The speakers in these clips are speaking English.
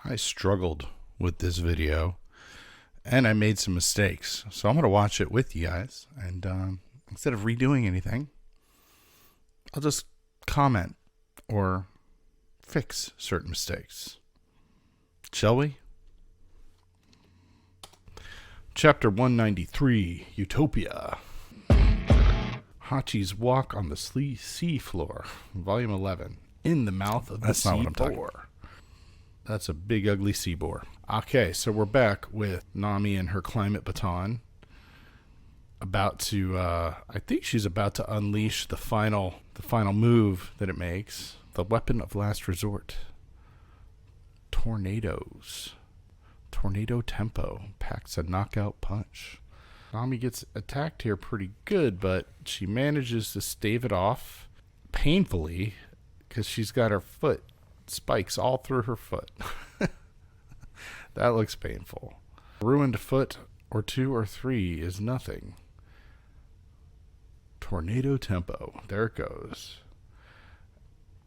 I struggled with this video and I made some mistakes. So I'm going to watch it with you guys. And instead of redoing anything, I'll just comment or fix certain mistakes. Shall we? Chapter 193, Utopia. Hachi's Walk on the Sea Floor, Volume 11. In the Mouth of the Sea Boar. That's a big, ugly sea boar. Okay, so we're back with Nami and her climate baton. About to, I think she's about to unleash the final move that it makes. The weapon of last resort. Tornadoes. Tornado tempo. Packs a knockout punch. Nami gets attacked here pretty good, but she manages to stave it off painfully because she's got her foot spikes all through her foot. That looks painful. Ruined foot or 2 or 3 is nothing. Tornado tempo. There it goes.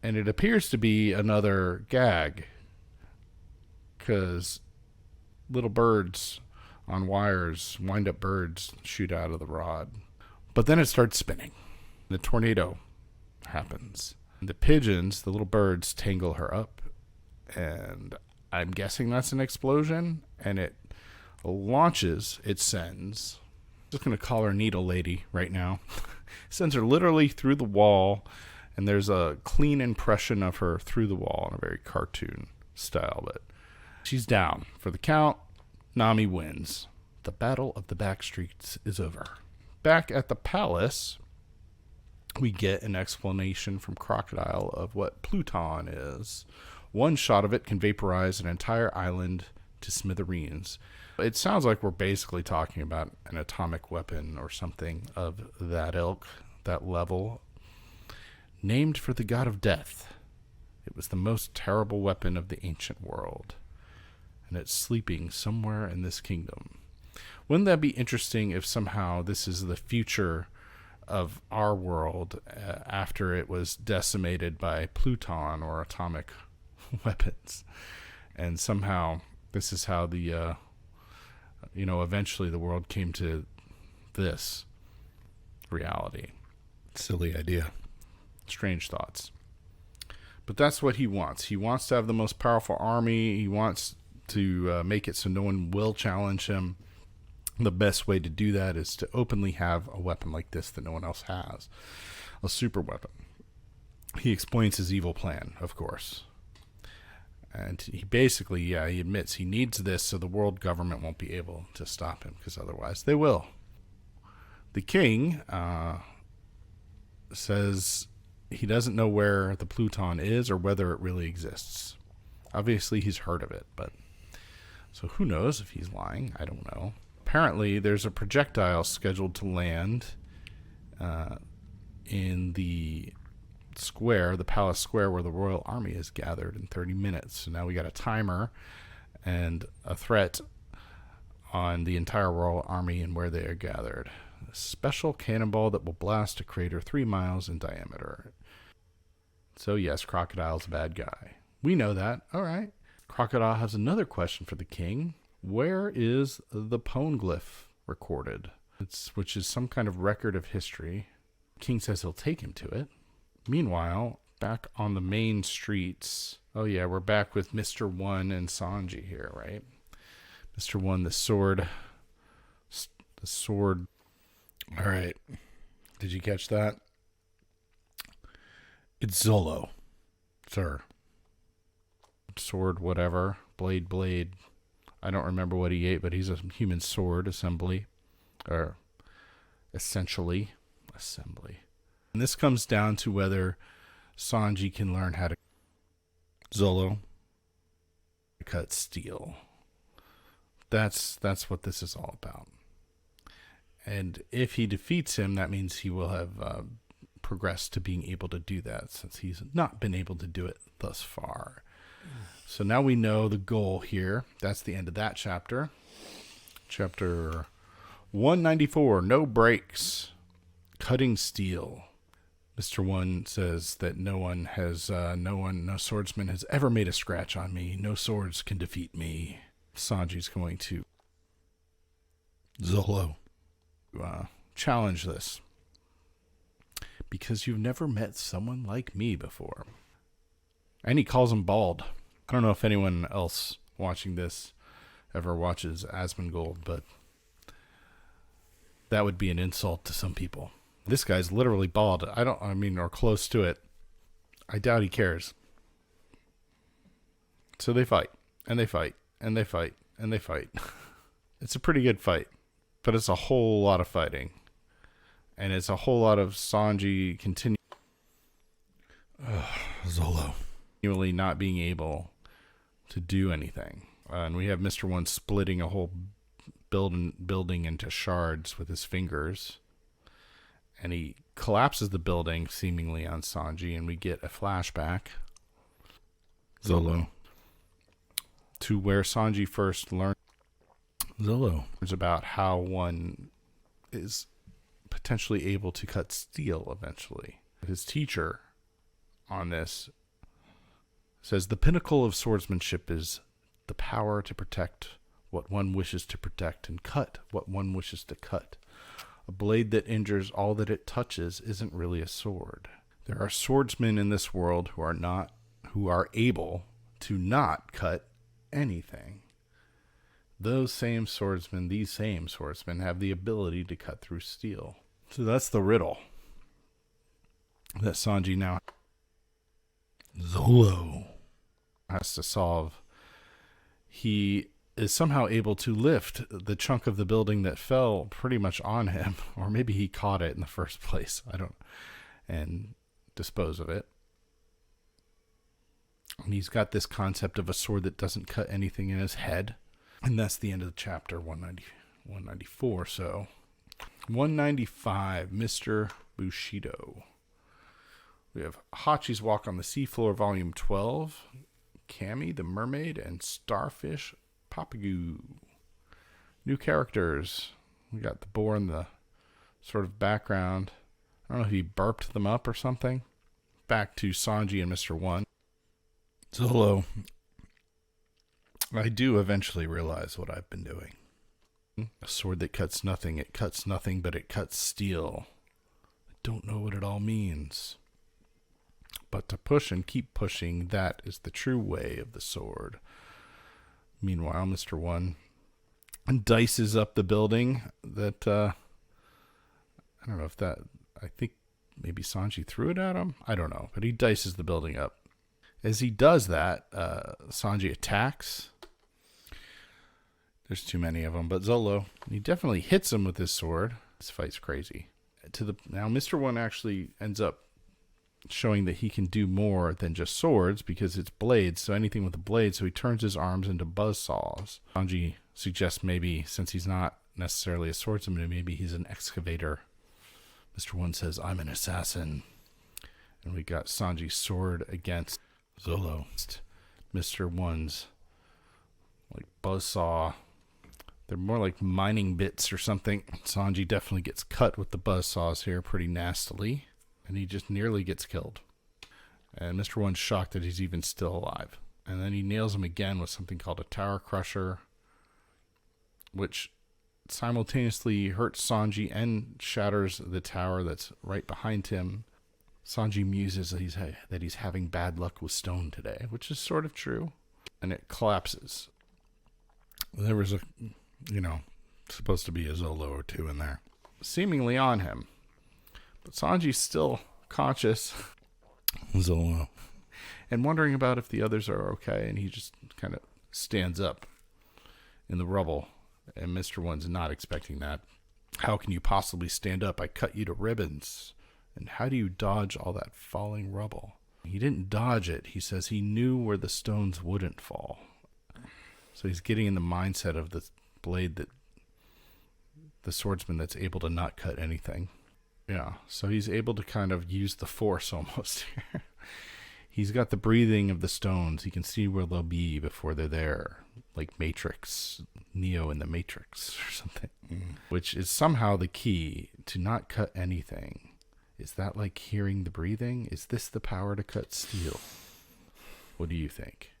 And it appears to be another gag because little birds on wires, wind-up birds, shoot out of the rod. But then it starts spinning. The tornado happens. The pigeons, the little birds, tangle her up. And I'm guessing that's an explosion. And it launches, it sends. I'm just going to call her Needle Lady right now. Sends her literally through the wall. And there's a clean impression of her through the wall in a very cartoon style. But she's down for the count. Nami wins. The battle of the back streets is over. Back at the palace, we get an explanation from Crocodile of what Pluton is. One shot of it can vaporize an entire island to smithereens. It sounds like we're basically talking about an atomic weapon or something of that ilk, that level. Named for the god of death. It was the most terrible weapon of the ancient world. And it's sleeping somewhere in this kingdom. Wouldn't that be interesting if somehow this is the future of our world after it was decimated by Pluton or atomic weapons? And somehow this is how the, eventually the world came to this reality. Silly idea. Strange thoughts. But that's what he wants. He wants to have the most powerful army. He wants to make it so no one will challenge him. The best way to do that is to openly have a weapon like this that no one else has. A super weapon. He explains his evil plan, of course. And he basically, he admits he needs this so the world government won't be able to stop him, because otherwise they will. The king says he doesn't know where the Pluton is or whether it really exists. Obviously he's heard of it, but so who knows if he's lying? I don't know. Apparently, there's a projectile scheduled to land in the square, the palace square where the royal army is gathered in 30 minutes. So now we got a timer and a threat on the entire royal army and where they are gathered. A special cannonball that will blast a crater 3 miles in diameter. So yes, Crocodile's a bad guy. We know that. All right. Crocodile has another question for the king. Where is the poneglyph recorded? Which is some kind of record of history. King says he'll take him to it. Meanwhile, back on the main streets. Oh yeah, we're back with Mr. One and Sanji here, right? Mr. One, the sword. The sword. All right. Did you catch that? It's Zolo, sir. Sword, whatever. Blade. I don't remember what he ate, but he's a human sword assembly. Or essentially. And this comes down to whether Sanji can learn how to Zolo cut steel. That's what this is all about. And if he defeats him, that means he will have progressed to being able to do that, since he's not been able to do it thus far. So now we know the goal here. That's the end of that chapter. Chapter 194, No Breaks. Cutting Steel. Mr. One says that no swordsman has ever made a scratch on me. No swords can defeat me. Sanji's going to Zolo challenge this because you've never met someone like me before. And he calls him bald. I don't know if anyone else watching this ever watches Asmongold, but that would be an insult to some people. This guy's literally bald. Or close to it. I doubt he cares. So they fight, and they fight, and they fight, and they fight. It's a pretty good fight, but it's a whole lot of fighting. And it's a whole lot of Sanji Zolo continually not being able to do anything. And we have Mr. One splitting a whole building into shards with his fingers. And he collapses the building seemingly on Sanji, and we get a flashback. Zolo. To where Sanji first learns about how one is potentially able to cut steel eventually. His teacher on this says the pinnacle of swordsmanship is the power to protect what one wishes to protect and cut what one wishes to cut. A blade that injures all that it touches isn't really a sword. There are swordsmen in this world who are able to not cut anything. These same swordsmen have the ability to cut through steel. So that's the riddle that Sanji now Zolo has to solve. He is somehow able to lift the chunk of the building that fell pretty much on him, or maybe he caught it in the first place. And dispose of it. And he's got this concept of a sword that doesn't cut anything in his head. And that's the end of the chapter 194. So 195, Mr. Bushido. We have Hachi's Walk on the Seafloor, Volume 12, Cammy the Mermaid, and Starfish Papagoo. New characters. We got the boar in the sort of background. I don't know if he burped them up or something. Back to Sanji and Mr. One. Zolo. I do eventually realize what I've been doing. A sword that cuts nothing. It cuts nothing, but it cuts steel. I don't know what it all means. But to push and keep pushing, that is the true way of the sword. Meanwhile, Mr. One dices up the building that, I don't know if that, I think maybe Sanji threw it at him. I don't know, but he dices the building up. As he does that, Sanji attacks. There's too many of them, but Zolo, he definitely hits him with his sword. This fight's crazy. Now, Mr. One actually ends up showing that he can do more than just swords because it's blades, so anything with a blade, so he turns his arms into buzzsaws. Sanji suggests maybe, since he's not necessarily a swordsman, maybe he's an excavator. Mr. One says, I'm an assassin. And we got Sanji's sword against Zolo. Mr. One's like buzzsaw. They're more like mining bits or something. Sanji definitely gets cut with the buzzsaws here pretty nastily. And he just nearly gets killed. And Mr. One's shocked that he's even still alive. And then he nails him again with something called a tower crusher, which simultaneously hurts Sanji and shatters the tower that's right behind him. Sanji muses that he's having bad luck with stone today, which is sort of true. And it collapses. There was supposed to be a Zolo or two in there, seemingly on him. But Sanji's still conscious, Zolo, and wondering about if the others are okay. And he just kind of stands up in the rubble. And Mr. One's not expecting that. How can you possibly stand up? I cut you to ribbons. And how do you dodge all that falling rubble? He didn't dodge it. He says he knew where the stones wouldn't fall. So he's getting in the mindset of the blade that the swordsman that's able to not cut anything. Yeah, so he's able to kind of use the force almost here. He's got the breathing of the stones. He can see where they'll be before they're there. Like Matrix, Neo in the Matrix or something. Which is somehow the key to not cut anything Is that like hearing the breathing? Is this the power to cut steel? What do you think?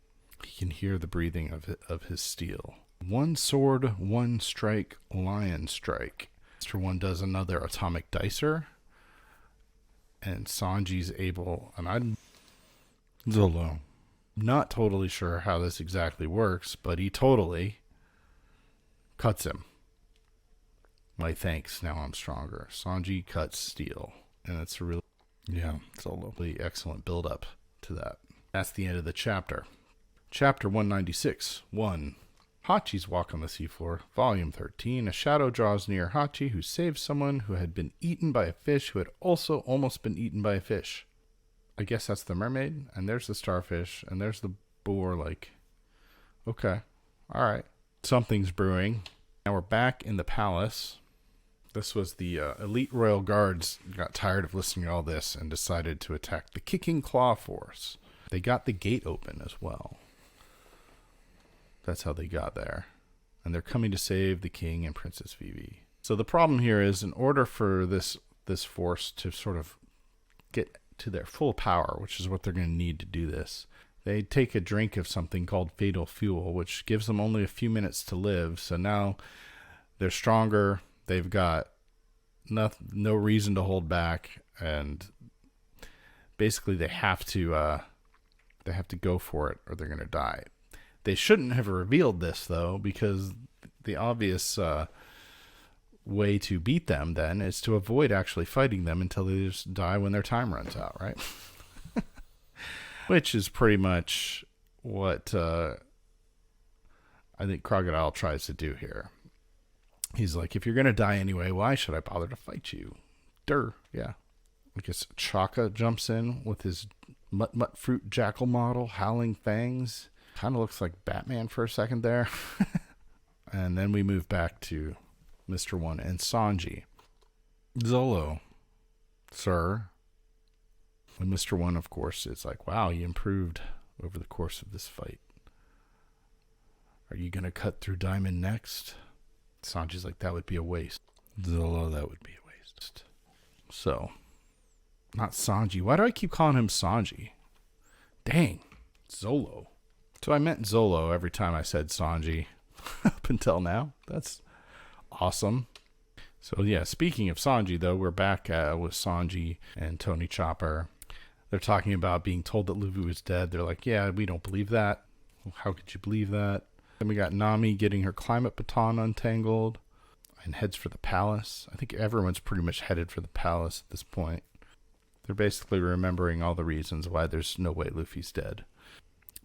He can hear the breathing of his steel. One sword, one strike, lion strike. Mr. One does another atomic dicer. And Sanji's able, and I'm Zolo. Not totally sure how this exactly works, but he totally cuts him. My thanks, now I'm stronger. Sanji cuts steel. And it's a really, it's a lovely, excellent build up to that. That's the end of the chapter. Chapter 196, 1. Hachi's Walk on the Seafloor, Volume 13. A shadow draws near Hachi, who saves someone who had been eaten by a fish, who had also almost been eaten by a fish. I guess that's the mermaid, and there's the starfish, and there's the boar, like, okay, all right. Something's brewing. Now we're back in the palace. This was the elite royal guards got tired of listening to all this and decided to attack the Kicking Claw Force. They got the gate open as well. That's how they got there. And they're coming to save the king and Princess Vivi. So the problem here is, in order for this force to sort of get to their full power, which is what they're going to need to do this, they take a drink of something called fatal fuel, which gives them only a few minutes to live. So now they're stronger. They've got no reason to hold back, and basically they have to go for it, or they're going to die. They shouldn't have revealed this, though, because the obvious way to beat them then is to avoid actually fighting them until they just die when their time runs out, right? Which is pretty much what I think Crocodile tries to do here. He's like, if you're going to die anyway, why should I bother to fight you? Yeah. I guess Chaka jumps in with his Mutt Fruit Jackal model, howling fangs. Kind of looks like Batman for a second there. And then we move back to Mr. One and Sanji. Zolo, sir. And Mr. One, of course, is like, wow, you improved over the course of this fight. Are you going to cut through Diamond next? Sanji's like, that would be a waste. Zolo, that would be a waste. So, not Sanji. Why do I keep calling him Sanji? Dang, Zolo. So I meant Zolo every time I said Sanji up until now. That's awesome. So yeah, speaking of Sanji, though, we're back with Sanji and Tony Chopper. They're talking about being told that Luffy was dead. They're like, yeah, we don't believe that. How could you believe that? Then we got Nami getting her climate baton untangled and heads for the palace. I think everyone's pretty much headed for the palace at this point. They're basically remembering all the reasons why there's no way Luffy's dead.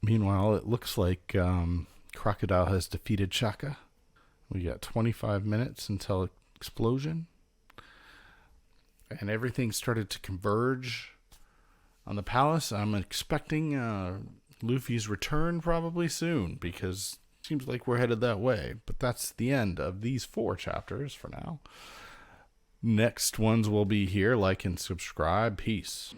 Meanwhile, it looks like Crocodile has defeated Chaka. We got 25 minutes until explosion. And everything started to converge on the palace. I'm expecting Luffy's return probably soon, because it seems like we're headed that way. But that's the end of these 4 chapters for now. Next ones will be here. Like and subscribe. Peace.